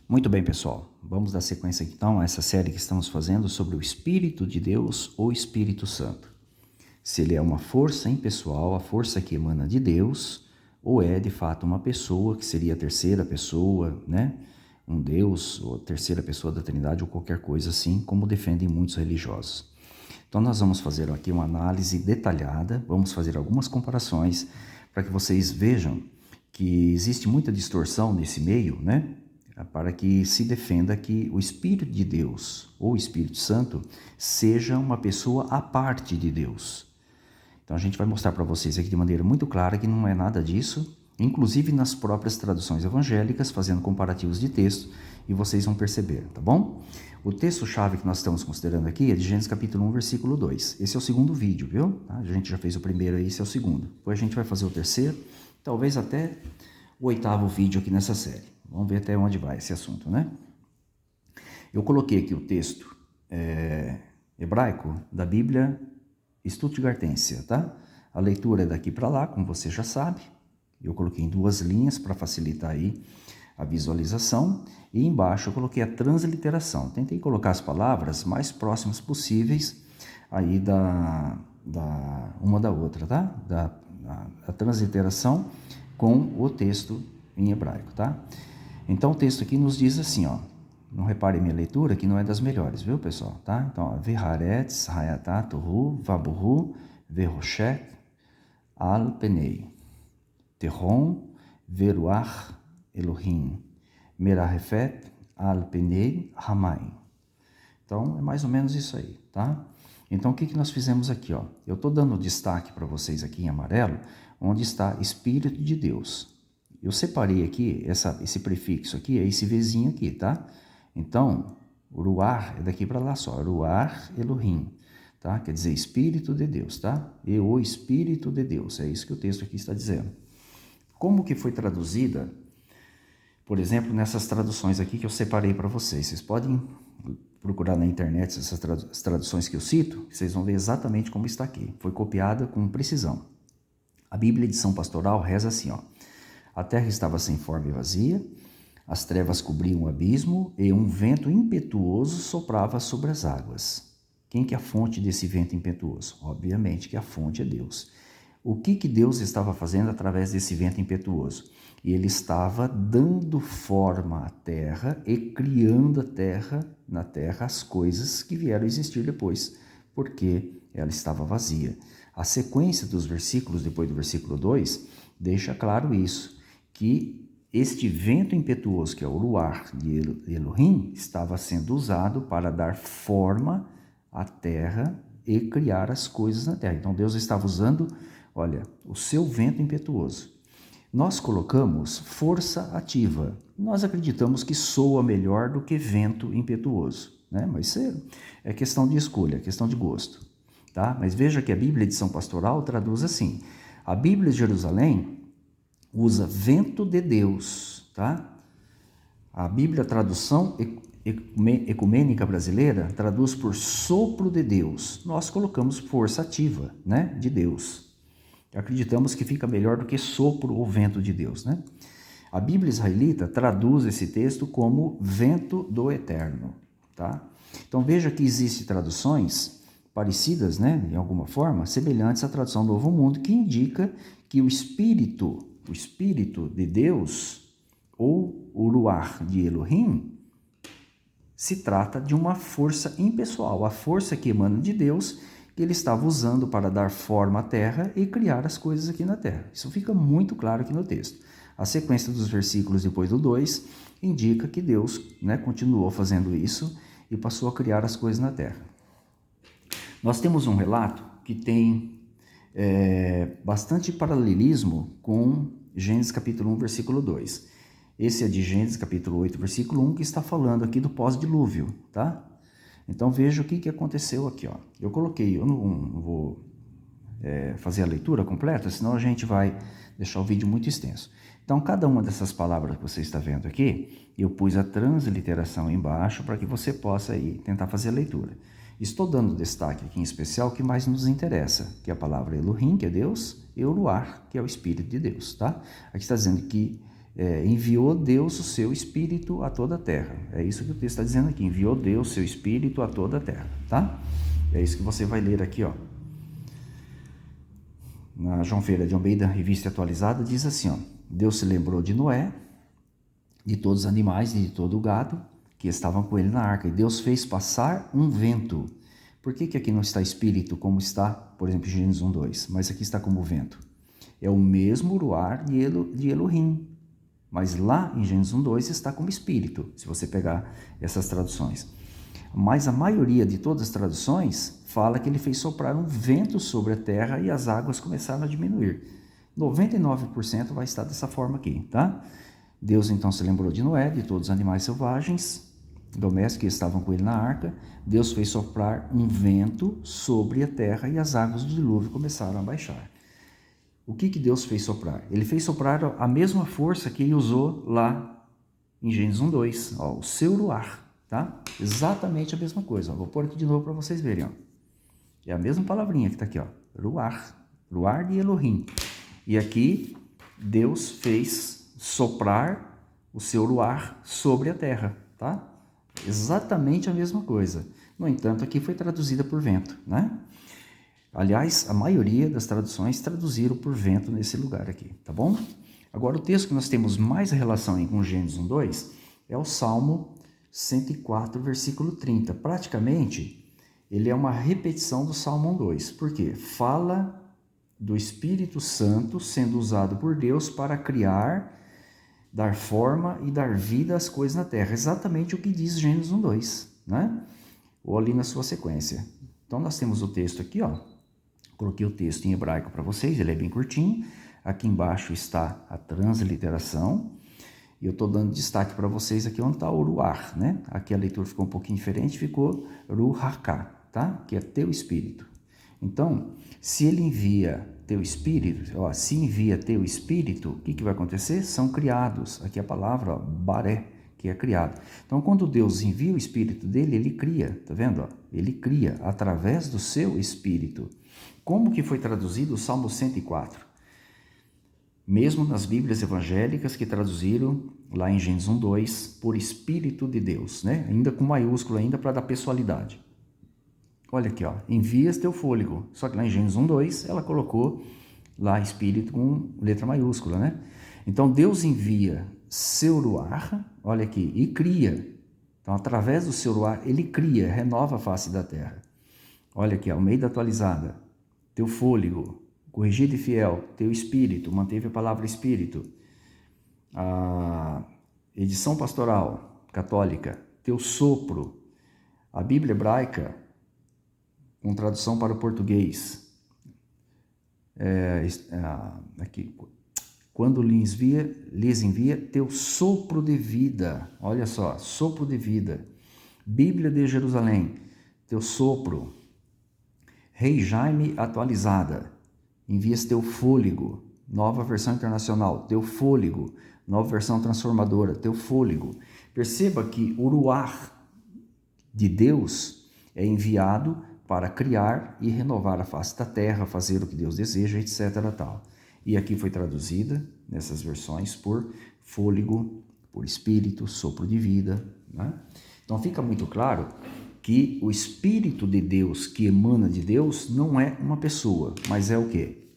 Muito bem, pessoal. Vamos dar sequência então a essa série que estamos fazendo sobre o Espírito de Deus ou Espírito Santo. Se ele é uma força impessoal, a força que emana de Deus, ou é de fato uma pessoa, que seria a terceira pessoa, né? Um Deus, ou a terceira pessoa da Trindade, ou qualquer coisa assim, como defendem muitos religiosos. Então nós vamos fazer aqui uma análise detalhada, vamos fazer algumas comparações para que vocês vejam que existe muita distorção nesse meio, né? Para que se defenda que o Espírito de Deus, ou Espírito Santo, seja uma pessoa à parte de Deus. Então a gente vai mostrar para vocês aqui de maneira muito clara que não é nada disso, inclusive nas próprias traduções evangélicas, fazendo comparativos de texto, e vocês vão perceber, tá bom? O texto-chave que nós estamos considerando aqui é de Gênesis capítulo 1, versículo 2. Esse é o segundo vídeo, viu? A gente já fez o primeiro, esse é o segundo. Depois a gente vai fazer o terceiro, talvez até o oitavo vídeo aqui nessa série. Vamos ver até onde vai esse assunto, né? Eu coloquei aqui o texto hebraico da Bíblia Stuttgartensia, tá? A leitura é daqui para lá, como você já sabe. Eu coloquei em duas linhas para facilitar aí a visualização. E embaixo eu coloquei a transliteração. Tentei colocar as palavras mais próximas possíveis aí uma da outra, tá? A transliteração com o texto em hebraico, tá? Então o texto aqui nos diz assim, ó. Não reparem minha leitura, que não é das melhores, viu, pessoal? Tá? Então, Veharetz, Hayatatuhu, Vabuhu, Veroshek, Al-Penei, Terron, Veruach, Elohim, Merahefet, Al-Penei, Hamai. Então, é mais ou menos isso aí, tá? Então, o que nós fizemos aqui, ó? Eu estou dando destaque para vocês aqui em amarelo, onde está Espírito de Deus. Eu separei aqui, esse prefixo aqui, é esse Vzinho aqui, tá? Então, Ruar é daqui para lá só, Ruar Elohim, tá? Quer dizer, Espírito de Deus, tá? E o Espírito de Deus, é isso que o texto aqui está dizendo. Como que foi traduzida, por exemplo, nessas traduções aqui que eu separei para vocês? Vocês podem procurar na internet essas traduções que eu cito, vocês vão ver exatamente como está aqui. Foi copiada com precisão. A Bíblia Edição Pastoral reza assim, ó. A terra estava sem forma e vazia, as trevas cobriam o abismo e um vento impetuoso soprava sobre as águas. Quem que é a fonte desse vento impetuoso? Obviamente que a fonte é Deus. O que Deus estava fazendo através desse vento impetuoso? Ele estava dando forma à terra e criando na terra as coisas que vieram a existir depois, porque ela estava vazia. A sequência dos versículos, depois do versículo 2, deixa claro isso, que este vento impetuoso, que é o Ruar de Elohim, estava sendo usado para dar forma à terra e criar as coisas na terra. Então Deus estava usando, olha, o seu vento impetuoso. Nós colocamos força ativa. Nós acreditamos que soa melhor do que vento impetuoso, né? Mas isso é questão de escolha, questão de gosto, tá? Mas veja que a Bíblia Edição Pastoral traduz assim. A Bíblia de Jerusalém usa vento de Deus, tá? A Bíblia Tradução Ecumênica Brasileira traduz por sopro de Deus. Nós colocamos força ativa, né, de Deus. Acreditamos que fica melhor do que sopro ou vento de Deus, né? A Bíblia Israelita traduz esse texto como vento do Eterno, tá? Então veja que existem traduções parecidas, né, de alguma forma, semelhantes à tradução Novo Mundo, que indica que o Espírito de Deus, ou o Ruach de Elohim, se trata de uma força impessoal, a força que emana de Deus, que ele estava usando para dar forma à terra e criar as coisas aqui na terra. Isso fica muito claro aqui no texto. A sequência dos versículos depois do 2 indica que Deus, né, continuou fazendo isso e passou a criar as coisas na terra. Nós temos um relato que tem bastante paralelismo com Gênesis capítulo 1, versículo 2. Esse é de Gênesis capítulo 8, versículo 1, que está falando aqui do pós-dilúvio, tá? Então veja o que aconteceu aqui, ó. Eu coloquei, eu não vou fazer a leitura completa, senão a gente vai deixar o vídeo muito extenso. Então, cada uma dessas palavras que você está vendo aqui, eu pus a transliteração embaixo para que você possa aí tentar fazer a leitura. Estou dando destaque aqui em especial o que mais nos interessa, que é a palavra Elohim, que é Deus, e o Ruach, que é o Espírito de Deus, tá? Aqui está dizendo que enviou Deus o seu Espírito a toda a terra. É isso que o texto está dizendo aqui, enviou Deus o seu Espírito a toda a terra, tá? É isso que você vai ler aqui, ó. Na João Ferreira de Almeida, revista atualizada, diz assim, ó: Deus se lembrou de Noé, de todos os animais e de todo o gado que estavam com ele na arca, e Deus fez passar um vento. Por que aqui não está Espírito como está, por exemplo, em Gênesis 1:2, mas aqui está como vento? É o mesmo Ruar de Elohim, mas lá em Gênesis 1:2 está como Espírito, se você pegar essas traduções. Mas a maioria de todas as traduções fala que ele fez soprar um vento sobre a terra e as águas começaram a diminuir. 99% vai estar dessa forma aqui, tá? Deus então se lembrou de Noé, de todos os animais selvagens domésticos que estavam com ele na arca. Deus fez soprar um vento sobre a terra e as águas do dilúvio começaram a baixar. O que Deus fez soprar? Ele fez soprar a mesma força que ele usou lá em Gênesis 1:2, ó, o seu ruar, tá? Exatamente a mesma coisa. Ó. Vou pôr aqui de novo para vocês verem. Ó. É a mesma palavrinha que está aqui, ó, ruar de Elohim. E aqui Deus fez soprar o seu ruar sobre a terra, tá? Exatamente a mesma coisa. No entanto, aqui foi traduzida por vento, né? Aliás, a maioria das traduções traduziram por vento nesse lugar aqui, tá bom? Agora, o texto que nós temos mais relação com Gênesis 1:2 é o Salmo 104, versículo 30. Praticamente, ele é uma repetição do Salmo 1:2. Por quê? Fala do Espírito Santo sendo usado por Deus para criar, dar forma e dar vida às coisas na terra. Exatamente o que diz Gênesis 1:2, né? Ou ali na sua sequência. Então, nós temos o texto aqui, ó. Coloquei o texto em hebraico para vocês, ele é bem curtinho. Aqui embaixo está a transliteração. E eu estou dando destaque para vocês aqui onde está o ruar, né? Aqui a leitura ficou um pouquinho diferente, ficou ruhaka, tá? Que é teu espírito. Então, se ele envia teu espírito, ó, se envia teu espírito, o que vai acontecer? São criados. Aqui a palavra, ó, baré, que é criado. Então, quando Deus envia o espírito dele, ele cria, tá vendo? Ó? Ele cria através do seu espírito. Como que foi traduzido o Salmo 104? Mesmo nas Bíblias evangélicas que traduziram lá em Gênesis 1:2 por Espírito de Deus, né? Ainda com maiúsculo ainda para dar pessoalidade. Olha aqui, ó, envias teu fôlego. Só que lá em Gênesis 1:2 ela colocou lá Espírito com letra maiúscula, né? Então Deus envia seu ruar, olha aqui, e cria. Então através do seu ruar ele cria, renova a face da terra. Olha aqui, Almeida atualizada, teu fôlego, corrigido e fiel, teu espírito, manteve a palavra espírito. A edição pastoral católica, teu sopro. A Bíblia hebraica, com tradução para o português, aqui, quando lhes envia teu sopro de vida. Olha só, sopro de vida. Bíblia de Jerusalém, teu sopro. Rei Jaime atualizada, envias teu fôlego. Nova versão internacional, teu fôlego. Nova versão transformadora, teu fôlego. Perceba que o ruar de Deus é enviado para criar e renovar a face da terra, fazer o que Deus deseja, etc. Tal. E aqui foi traduzida, nessas versões, por fôlego, por espírito, sopro de vida, né? Então fica muito claro que o Espírito de Deus, que emana de Deus, não é uma pessoa, mas é o quê?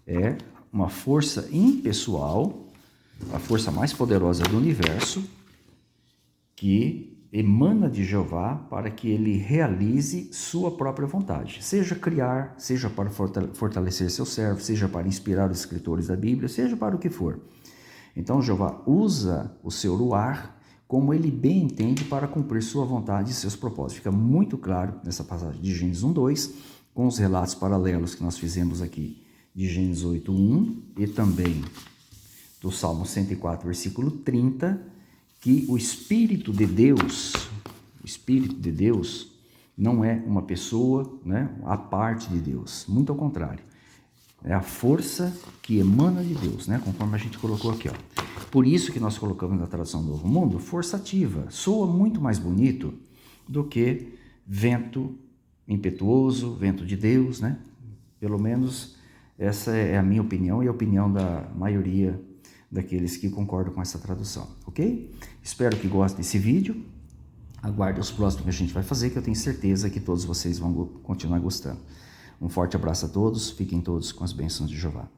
É uma força impessoal, a força mais poderosa do universo, que emana de Jeová para que ele realize sua própria vontade. Seja criar, seja para fortalecer seu servo, seja para inspirar os escritores da Bíblia, seja para o que for. Então Jeová usa o seu ruar como ele bem entende para cumprir sua vontade e seus propósitos. Fica muito claro nessa passagem de Gênesis 1:2, com os relatos paralelos que nós fizemos aqui de Gênesis 8:1 e também do Salmo 104, versículo 30, que o Espírito de Deus não é uma pessoa, né, a parte de Deus, muito ao contrário. É a força que emana de Deus, né, conforme a gente colocou aqui, ó. Por isso que nós colocamos na tradução do Novo Mundo, força ativa. Soa muito mais bonito do que vento impetuoso, vento de Deus, né? Pelo menos essa é a minha opinião e a opinião da maioria daqueles que concordam com essa tradução, ok? Espero que gostem desse vídeo. Aguarde os próximos que a gente vai fazer, que eu tenho certeza que todos vocês vão continuar gostando. Um forte abraço a todos, fiquem todos com as bênçãos de Jeová.